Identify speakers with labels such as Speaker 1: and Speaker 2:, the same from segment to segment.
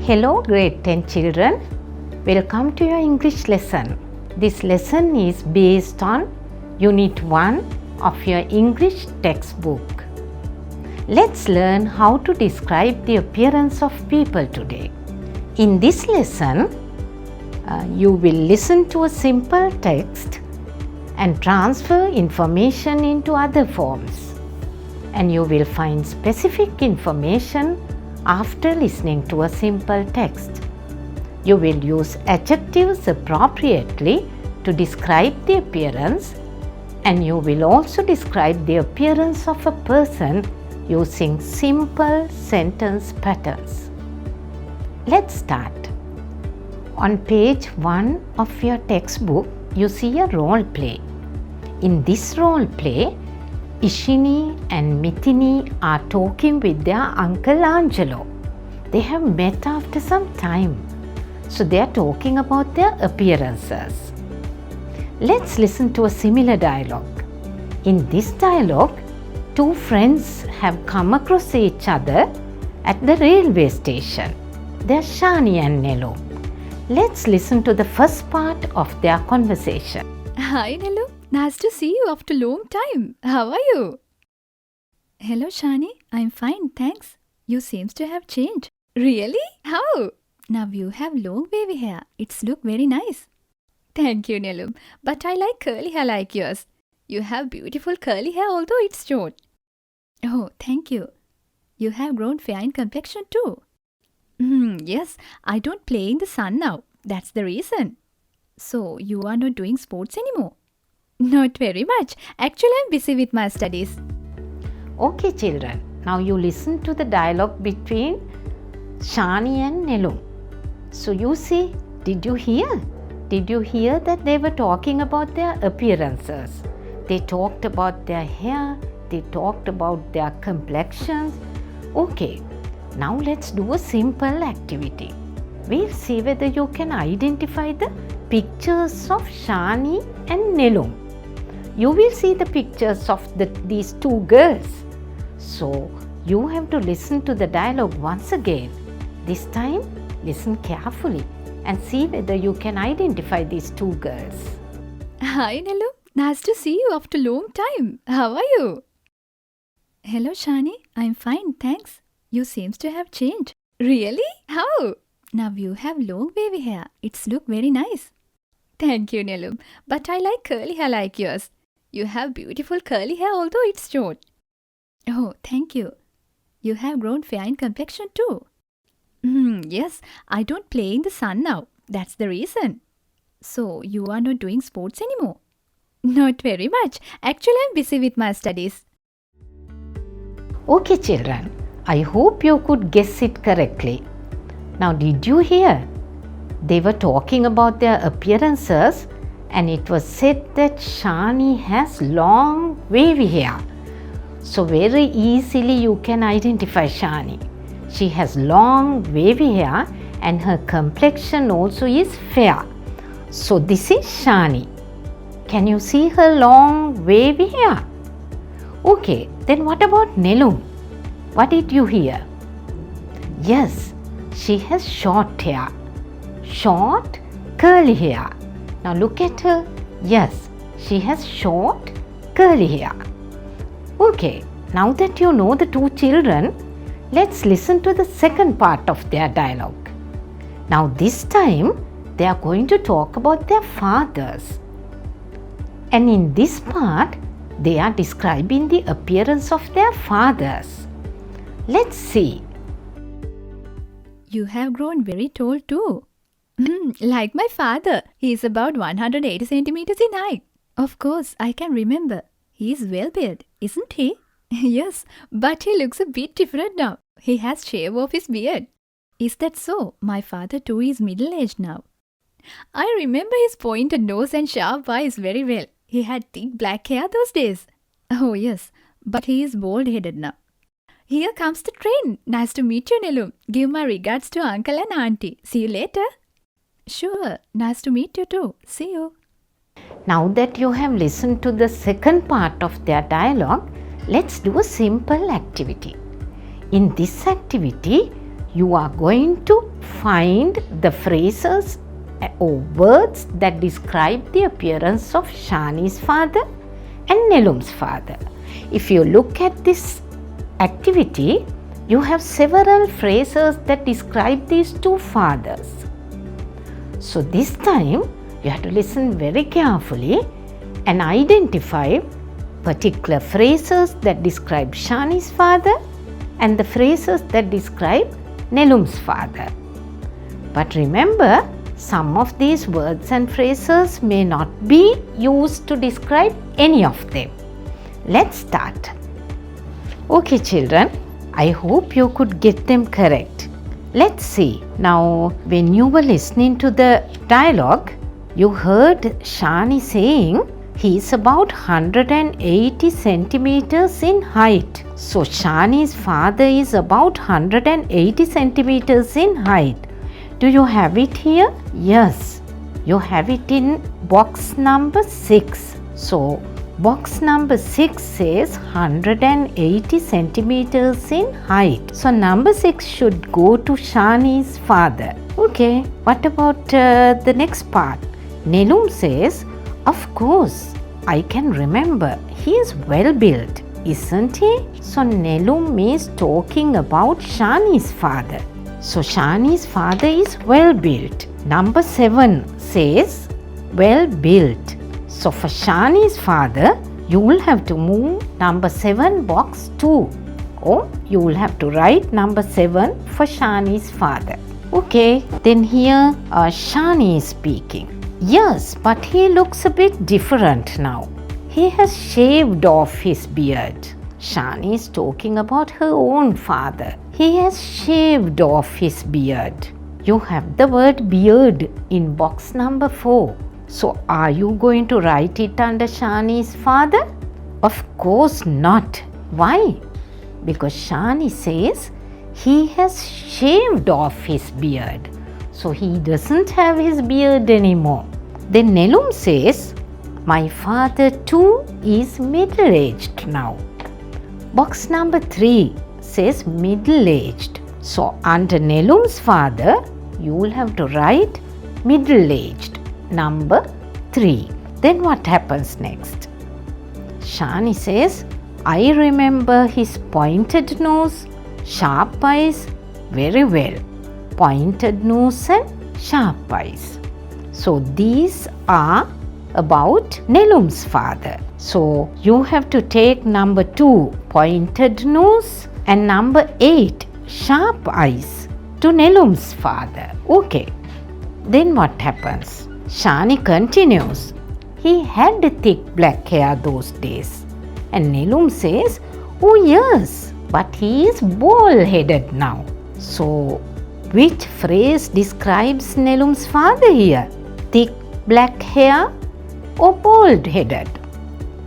Speaker 1: Hello grade 10 children, welcome to your English lesson. This lesson is based on Unit 1 of your English textbook. Let's learn how to describe the appearance of people today. In this lesson, you will listen to a simple text and transfer information into other forms. And you will find specific information after listening to a simple text. You will use adjectives appropriately to describe the appearance, and you will also describe the appearance of a person using simple sentence patterns. Let's start. On page 1 of your textbook, you see a role play. In this role play, Ishini and Mithini are talking with their uncle Angelo. They have met after some time, so they are talking about their appearances. Let's listen to a similar dialogue. In this dialogue, two friends have come across each other at the railway station. They are Shani and Nelu. Let's listen to the first part of their conversation.
Speaker 2: Hi Nelu, nice to see you after a long time. How are you? Hello Shani, I'm fine, thanks. You seems to have changed. Really? How? Now you have long wavy hair. It's look very nice. Thank you Nelu, but I like curly hair like yours. You have beautiful curly hair although it's short. Oh, thank you. You have grown fair in complexion too. Yes, I don't play in the sun now. That's the reason. So, you are not doing sports anymore? Not very much. Actually, I'm busy with my studies.
Speaker 1: Okay children, now you listen to the dialogue between Shani and Nelu. So you see, did you hear? Did you hear that they were talking about their appearances? They talked about their hair, they talked about their complexions. Okay, now let's do a simple activity. We'll see whether you can identify the pictures of Shani and Nelu. You will see the pictures of these two girls. So you have to listen to the dialogue once again. This time, listen carefully and see whether you can identify these two girls.
Speaker 2: Hi Nelu, nice to see you after a long time. How are you? Hello Shani, I'm fine, thanks. You seems to have changed. Really? How? Now you have long wavy hair. It's look very nice. Thank you Nelu, but I like curly hair like yours. You have beautiful curly hair although it's short. Oh, thank you. You have grown fair in complexion too. Yes, I don't play in the sun now. That's the reason. So, you are not doing sports anymore? Not very much. Actually, I'm busy with my studies.
Speaker 1: Okay children, I hope you could guess it correctly. Now did you hear? They were talking about their appearances, and it was said that Shani has long wavy hair. So very easily you can identify Shani. She has long wavy hair and her complexion also is fair. So this is Shani. Can you see her long wavy hair? Okay, then what about Nelu? What did you hear? Yes, she has short hair. Short, curly hair. Now look at her. Yes, she has short, curly hair. Okay, now that you know the two children, let's listen to the second part of their dialogue. Now this time, they are going to talk about their fathers. And in this part, they are describing the appearance of their fathers. Let's see.
Speaker 2: You have grown very tall too. Like my father. He is about 180 centimeters in height. Of course, I can remember. He is well built, isn't he? Yes, but he looks a bit different now. He has shaved off his beard. Is that so? My father too is middle-aged now. I remember his pointed nose and sharp eyes very well. He had thick black hair those days. Oh yes, but he is bald-headed now. Here comes the train. Nice to meet you, Nelu. Give my regards to uncle and auntie. See you later. Sure, nice to meet you too. See you.
Speaker 1: Now that you have listened to the second part of their dialogue, let's do a simple activity. In this activity, you are going to find the phrases or words that describe the appearance of Shani's father and Nelum's father. If you look at this activity, you have several phrases that describe these two fathers. So this time you have to listen very carefully and identify particular phrases that describe Shani's father and the phrases that describe Nelum's father. But remember, some of these words and phrases may not be used to describe any of them. Let's start. Okay children, I hope you could get them correct. Let's see. Now, when you were listening to the dialogue, you heard Shani saying he is about 180 centimeters in height. So, Shani's father is about 180 centimeters in height. Do you have it here? Yes, you have it in box number 6. So, box number 6 says 180 centimeters in height. So, number 6 should go to Shani's father. Okay, what about the next part? Nelum says, of course, I can remember. He is well built, isn't he? So, Nelum is talking about Shani's father. So, Shani's father is well built. Number 7 says well built. So, for Shani's father, you will have to move number 7 box 2. Or you will have to write number 7 for Shani's father. Okay, then here Shani is speaking. Yes, but he looks a bit different now. He has shaved off his beard. Shani is talking about her own father. He has shaved off his beard. You have the word beard in box number 4. So, are you going to write it under Shani's father? Of course not. Why? Because Shani says he has shaved off his beard. So, he doesn't have his beard anymore. Then Nelum says, my father too is middle-aged now. Box number 3 says middle-aged. So, under Nelum's father, you will have to write middle-aged. Number 3. Then what happens next? Shani says, I remember his pointed nose, sharp eyes very well. Pointed nose and sharp eyes. So these are about Nelum's father. So you have to take number 2, pointed nose, and number 8, sharp eyes to Nelum's father. Okay. Then what happens? Shani continues. He had thick black hair those days. And Nelum says, oh yes, but he is bald-headed now. So, which phrase describes Nelum's father here? Thick black hair or bald-headed?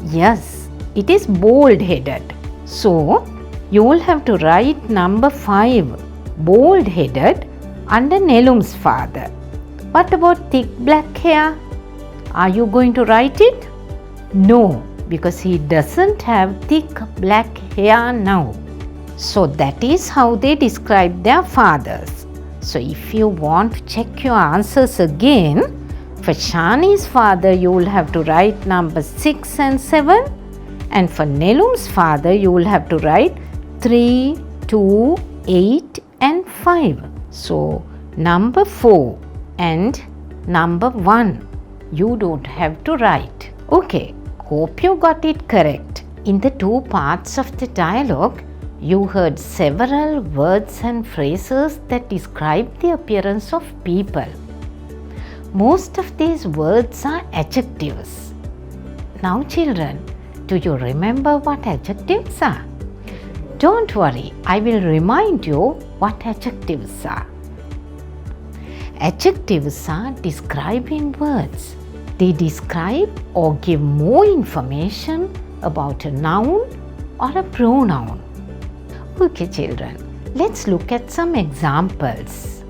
Speaker 1: Yes, it is bald-headed. So, you will have to write number 5, bald-headed, under Nelum's father. What about thick black hair? Are you going to write it? No, because he doesn't have thick black hair now. So that is how they describe their fathers. So if you want to check your answers again, for Shani's father you will have to write number 6 and 7, and for Nelum's father you will have to write 3, 2, 8 and 5. So number 4 and number 1 you don't have to write. Okay, hope you got it correct. In the 2 parts of the dialogue, you heard several words and phrases that describe the appearance of people. Most of these words are adjectives. Now children, do you remember what adjectives are? Don't worry, I will remind you what adjectives are. Adjectives are describing words. They describe or give more information about a noun or a pronoun. Okay children, let's look at some examples.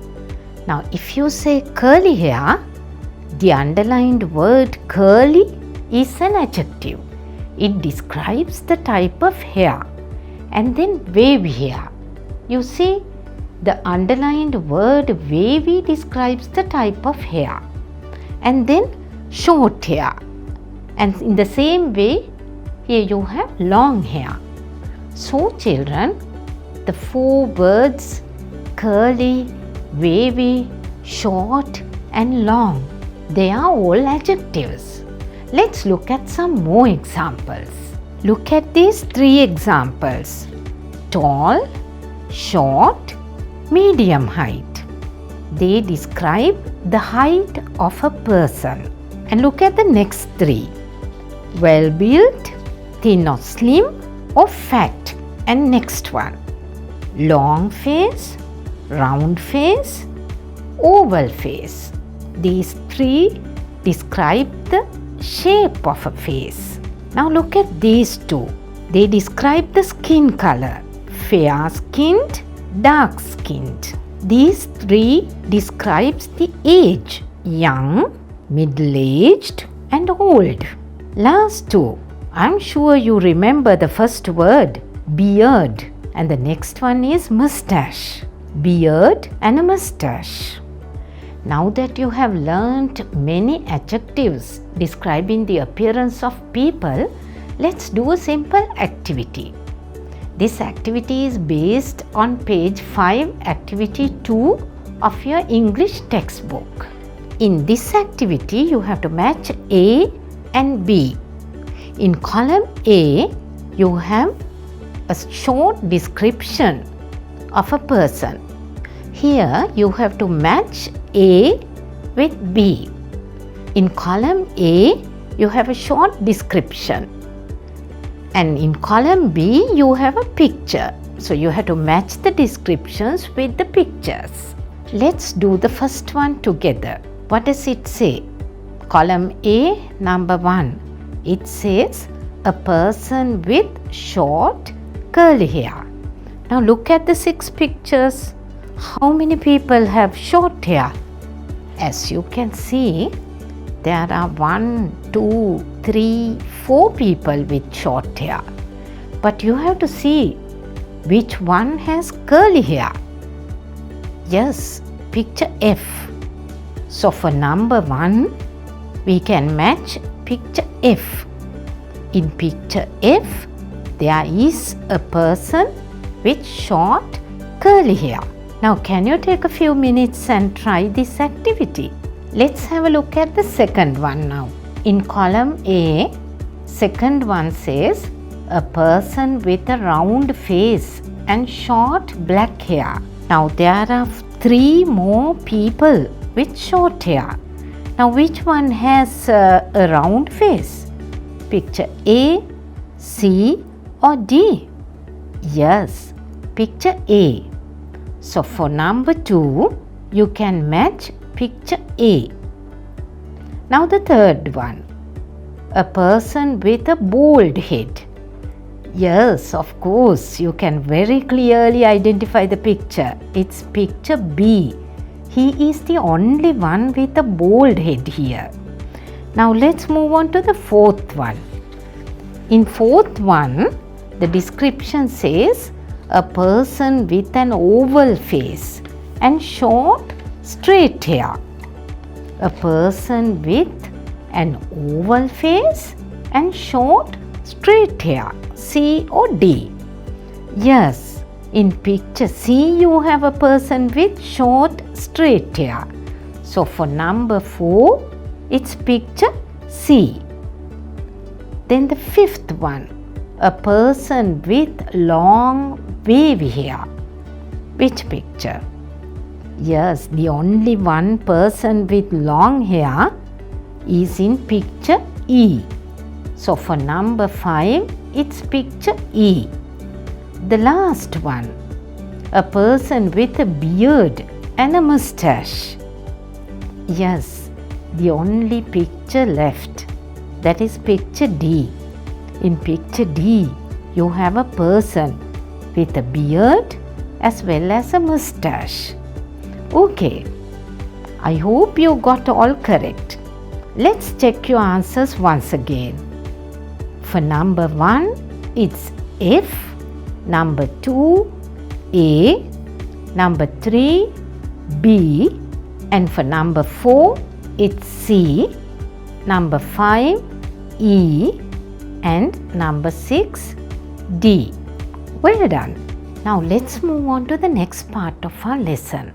Speaker 1: Now if you say curly hair, the underlined word curly is an adjective. It describes the type of hair. And then wavy hair. You see, the underlined word wavy describes the type of hair, and then short hair, and in the same way here you have long hair. So children, the 4 words curly, wavy, short and long, they are all adjectives. Let's look at some more examples. Look at these 3 examples: tall, short, medium height. They describe the height of a person. And look at the next 3: well-built, thin or slim, or fat. And next one: long face, round face, oval face. These 3 describe the shape of a face. Now look at these 2. They describe the skin color: fair-skinned, dark-skinned. These 3 describes the age: young, middle-aged and old. Last 2, I'm sure you remember the first word, beard, and the next one is mustache. Beard and a mustache. Now that you have learnt many adjectives describing the appearance of people, let's do a simple activity. This activity is based on page 5, activity 2 of your English textbook. In this activity, you have to match A and B. In column A, you have a short description of a person. Here, you have to match A with B. In column A, you have a short description. And in column B, you have a picture. So you have to match the descriptions with the pictures. Let's do the first one together. What does it say? Column A, number 1. It says a person with short curly hair. Now look at the 6 pictures. How many people have short hair? As you can see, there are 1, 2, 3, 4 people with short hair. But you have to see which one has curly hair. Yes, picture F. So for number 1, we can match picture F. In picture F, there is a person with short curly hair. Now can you take a few minutes and try this activity? Let's have a look at the second one now. In column A, second one says a person with a round face and short black hair. Now there are 3 more people with short hair. Now which one has a round face? Picture A, C or D? Yes, picture A. So for number 2, you can match picture A. Now the third one, a person with a bald head. Yes, of course, you can very clearly identify the picture. It's picture B. He is the only one with a bald head here. Now let's move on to the fourth one. In fourth one, the description says a person with an oval face and short straight hair. A person with an oval face and short straight hair. C or D? Yes, in picture C you have a person with short straight hair. So for number 4, it's picture C. Then the fifth one, a person with long wavy hair. Which picture? Yes, the only one person with long hair is in picture E. So for number 5, it's picture E. The last one, a person with a beard and a mustache. Yes, the only picture left, that is picture D. In picture D, you have a person with a beard as well as a mustache. Okay, I hope you got all correct. Let's check your answers once again. For number 1, it's F. Number 2, A. Number 3, B. And for number 4, it's C. Number 5, E. And number 6, D. Well done. Now let's move on to the next part of our lesson.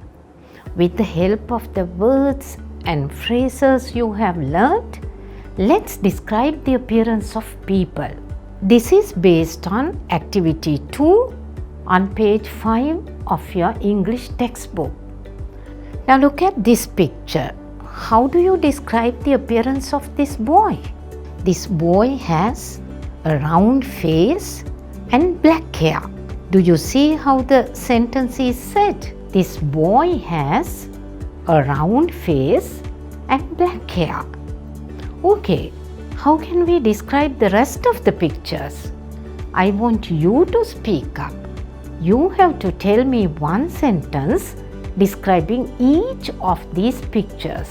Speaker 1: With the help of the words and phrases you have learnt, let's describe the appearance of people. This is based on activity 2 on page 5 of your English textbook. Now look at this picture. How do you describe the appearance of this boy? This boy has a round face and black hair. Do you see how the sentence is said? This boy has a round face and black hair. Okay, how can we describe the rest of the pictures? I want you to speak up. You have to tell me one sentence describing each of these pictures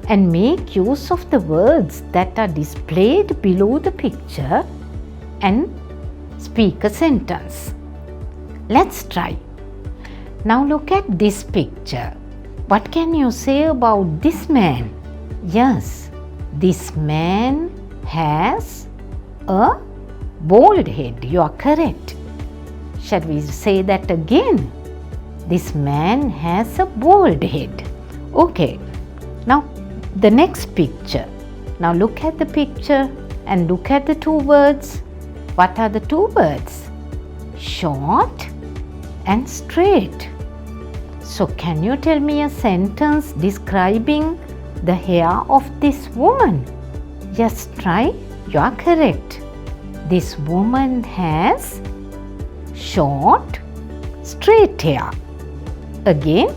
Speaker 1: and make use of the words that are displayed below the picture and speak a sentence. Let's try. Now look at this picture. What can you say about this man? Yes, this man has a bald head. You are correct. Shall we say that again? This man has a bald head. Okay. Now the next picture. Now look at the picture and look at the two words. What are the two words? Short and straight. So can you tell me a sentence describing the hair of this woman? Yes, try. You are correct. This woman has short, straight hair. Again,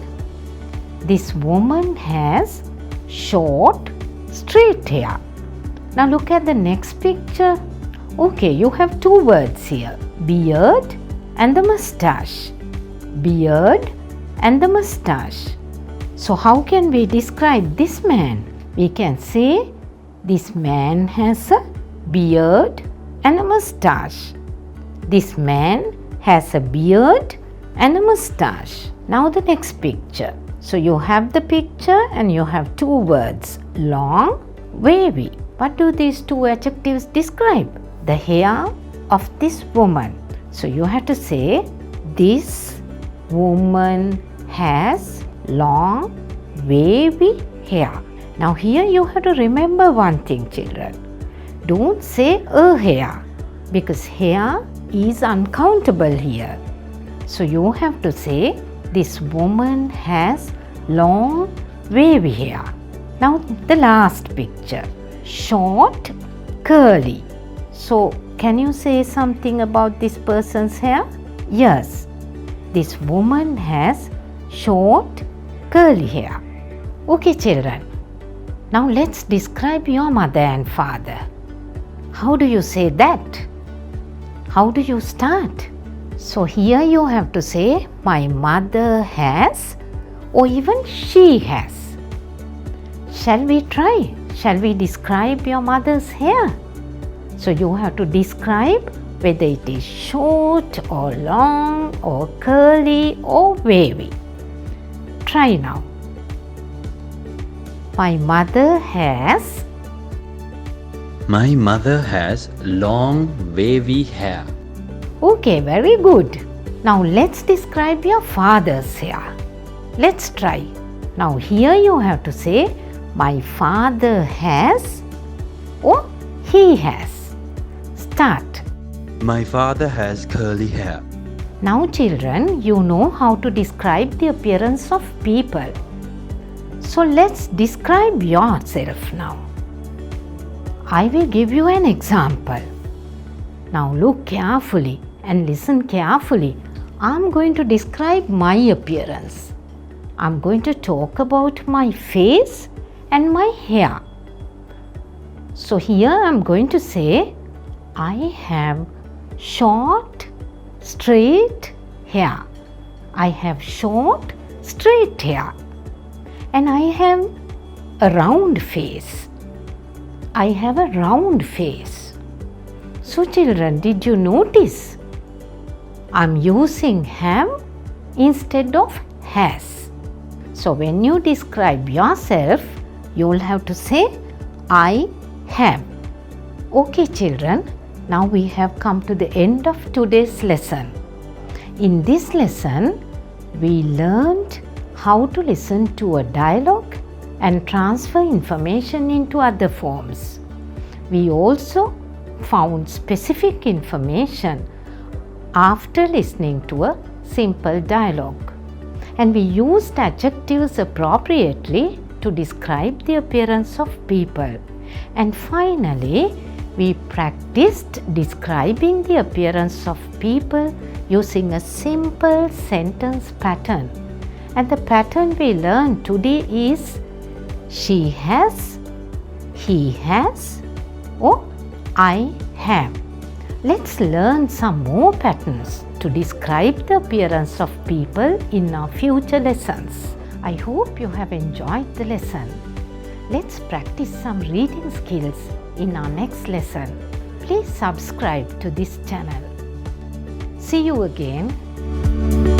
Speaker 1: this woman has short, straight hair. Now look at the next picture. Okay, you have two words here. Beard and the mustache. Beard and the mustache. So how can we describe this man? We can say this man has a beard and a mustache. This man has a beard and a mustache. Now the next picture. So you have the picture and you have two words. Long, wavy. What do these two adjectives describe? The hair of this woman. So you have to say this woman has long, wavy hair. Now here you have to remember one thing, children. Don't say a hair because hair is uncountable here. So you have to say this woman has long, wavy hair. Now the last picture. Short, curly. So can you say something about this person's hair? Yes. This woman has short, curly hair. Okay, children. Now let's describe your mother and father. How do you say that? How do you start? So here you have to say my mother has or even she has. Shall we try? Shall we describe your mother's hair? So you have to describe whether it is short or long or curly or wavy. Try now. My mother has
Speaker 3: long wavy hair.
Speaker 1: Okay, very good. Now let's describe your father's hair. Let's try. Now here you have to say my father has or he has. Start.
Speaker 3: My father has curly hair.
Speaker 1: Now children, you know how to describe the appearance of people. So let's describe yourself now. I will give you an example. Now look carefully and listen carefully. I'm going to describe my appearance. I'm going to talk about my face and my hair. So here I'm going to say I have short, straight hair. I have short, straight hair. And I have a round face. I have a round face. So children, did you notice? I'm using have instead of has. So when you describe yourself, you will have to say I have. Okay children, now we have come to the end of today's lesson. In this lesson, we learned how to listen to a dialogue and transfer information into other forms. We also found specific information after listening to a simple dialogue. And we used adjectives appropriately to describe the appearance of people. And finally, we practiced describing the appearance of people using a simple sentence pattern. And the pattern we learned today is she has, he has, or I have. Let's learn some more patterns to describe the appearance of people in our future lessons. I hope you have enjoyed the lesson. Let's practice some reading skills in our next lesson. Please subscribe to this channel. See you again.